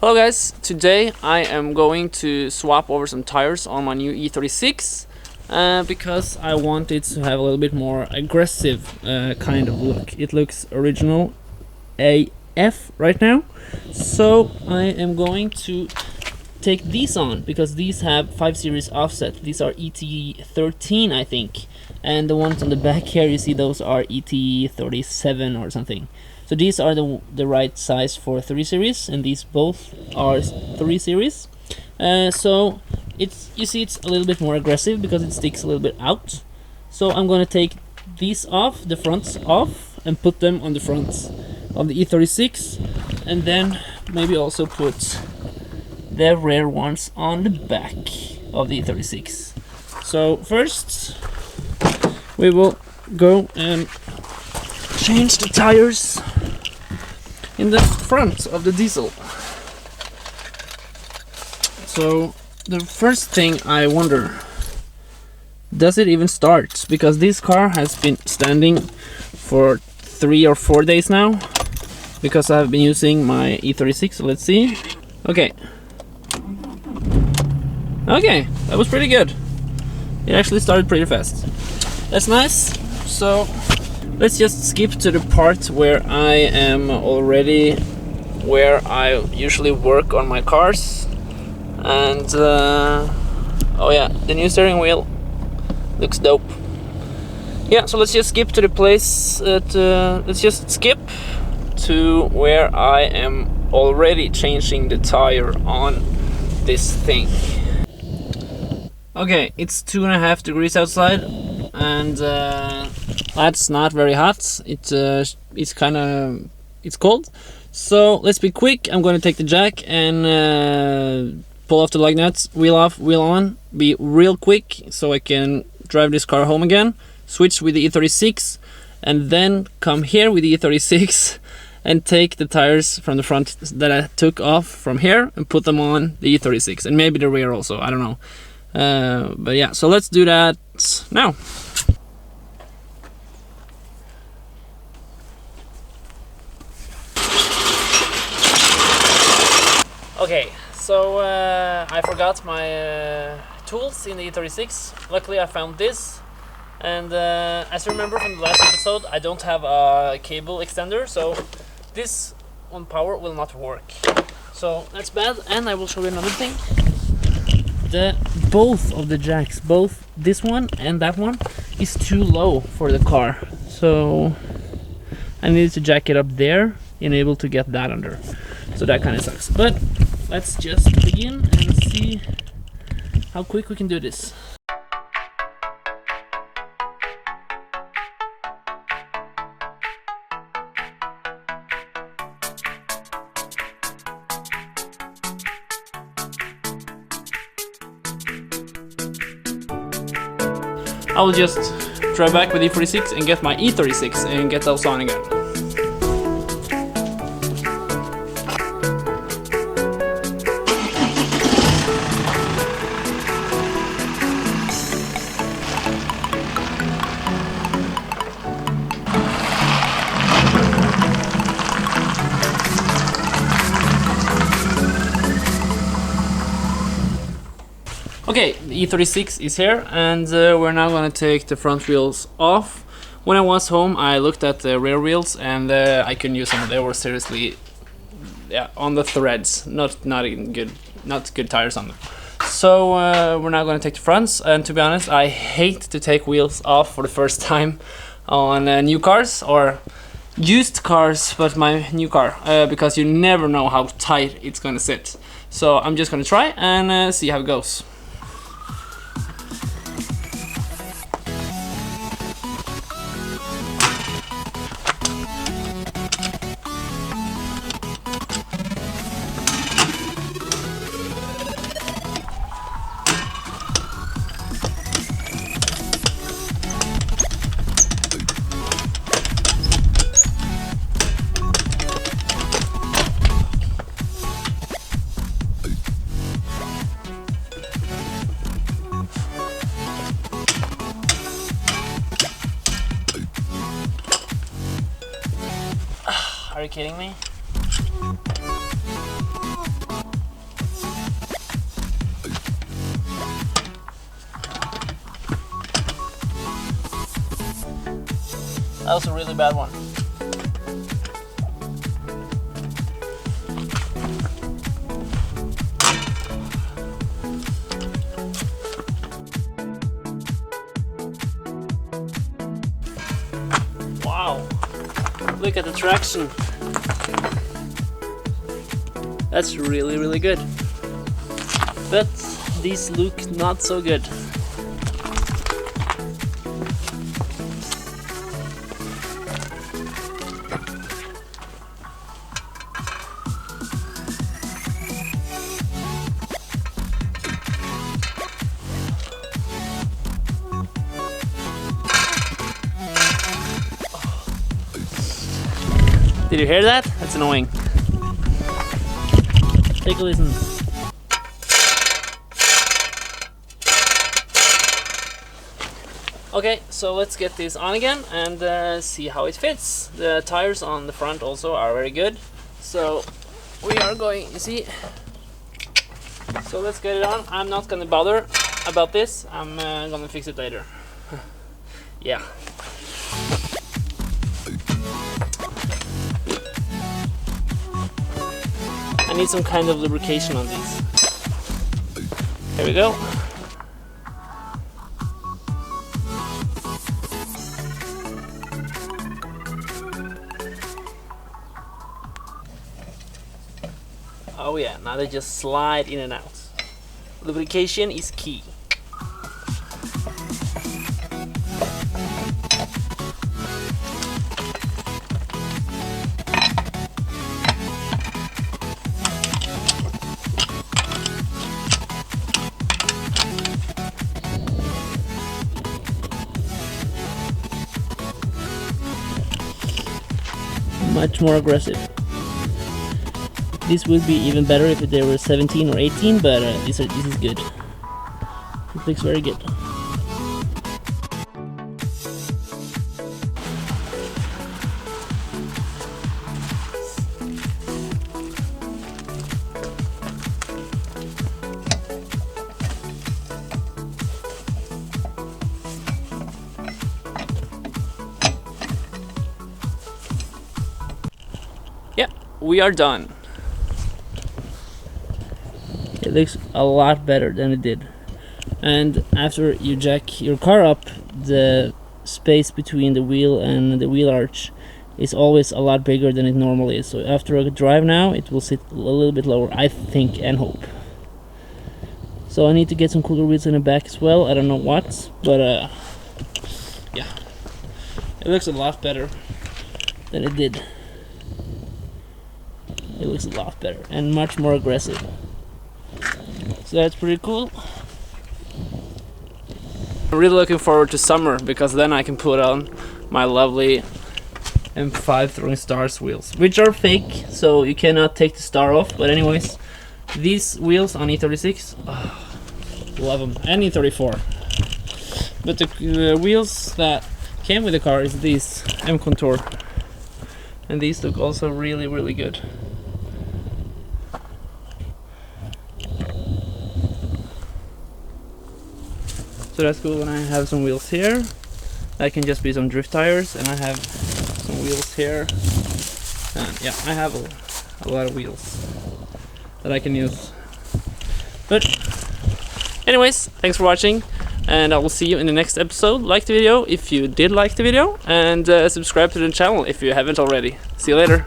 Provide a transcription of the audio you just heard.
Hello guys, today I am going to swap over some tires on my new E36 because I want it to have a little bit more aggressive kind of look. It looks original AF right now, so I am going to take these on because these have 5 series offset. These are ET13 I think, and the ones on the back here, you see, those are ET37 or something. So these are the right size for 3 series, and these both are 3 series. So you see it's a little bit more aggressive because it sticks a little bit out. So I'm gonna take these off, the fronts off, and put them on the fronts of the E36, and then maybe also put the rear ones on the back of the E36. So first we will go and change the tires in the front of the diesel. So the first thing I wonder, does it even start? Because this car has been standing for 3 or 4 days now because I've been using my E36. So let's see. Okay, that was pretty good. It actually started pretty fast. That's nice. So let's just skip to the part where I am already where I usually work on my cars. And oh yeah, the new steering wheel looks dope. Yeah, so let's just skip to the place let's just skip to where I am already changing the tire on this thing. Okay, it's 2.5 degrees outside, and that's not very hot. It's cold. So let's be quick. I'm going to take the jack and pull off the lug nuts, wheel off, wheel on. Be real quick so I can drive this car home again. Switch with the E36, and then come here with the E36 and take the tires from the front that I took off from here and put them on the E36, and maybe the rear also. I don't know. But yeah, so let's do that now. Okay, so I forgot my tools in the E36. Luckily I found this, and as you remember from the last episode, I don't have a cable extender, so this on power will not work. So that's bad, and I will show you another thing. Both of the jacks, both this one and that one, is too low for the car, so I needed to jack it up there and able to get that under. So that kind of sucks, but let's just begin and see how quick we can do this. I will just drive back with E46 and get my E36 and get those on again. Okay, the E36 is here, and we're now gonna take the front wheels off. When I was home, I looked at the rear wheels, and I couldn't use them. They were seriously, yeah, on the threads. Not good tires on them. So we're now gonna take the fronts. And to be honest, I hate to take wheels off for the first time on new cars or used cars, but my new car, because you never know how tight it's gonna sit. So I'm just gonna try and see how it goes. Are you kidding me? That was a really bad one. Wow, look at the traction. That's really, really good. But these look not so good. Did you hear that? That's annoying. Take a listen. Okay, so let's get this on again and see how it fits. The tires on the front also are very good. So we are going, you see. So let's get it on. I'm not gonna bother about this. I'm gonna fix it later. Yeah. I need some kind of lubrication on these. Here we go. Oh yeah, now they just slide in and out. Lubrication is key. Much more aggressive. This would be even better if they were 17 or 18, but this is good. It looks very good. Yeah, we are done. It looks a lot better than it did. And after you jack your car up, the space between the wheel and the wheel arch is always a lot bigger than it normally is. So after a drive now, it will sit a little bit lower, I think and hope. So I need to get some cooler wheels in the back as well. I don't know what, but yeah. It looks a lot better than it did. It looks a lot better and much more aggressive. So that's pretty cool. I'm really looking forward to summer because then I can put on my lovely M5 Throwing Stars wheels, which are fake, so you cannot take the star off. But anyways, these wheels on E36, love them, and E34. But the wheels that came with the car is these M Contour, and these look also really, really good. So that's cool. And I have some wheels here that can just be some drift tires, and I have some wheels here, and yeah, I have a lot of wheels that I can use. But anyways, thanks for watching, and I will see you in the next episode. Like the video if you did like the video, and subscribe to the channel if you haven't already. See you later.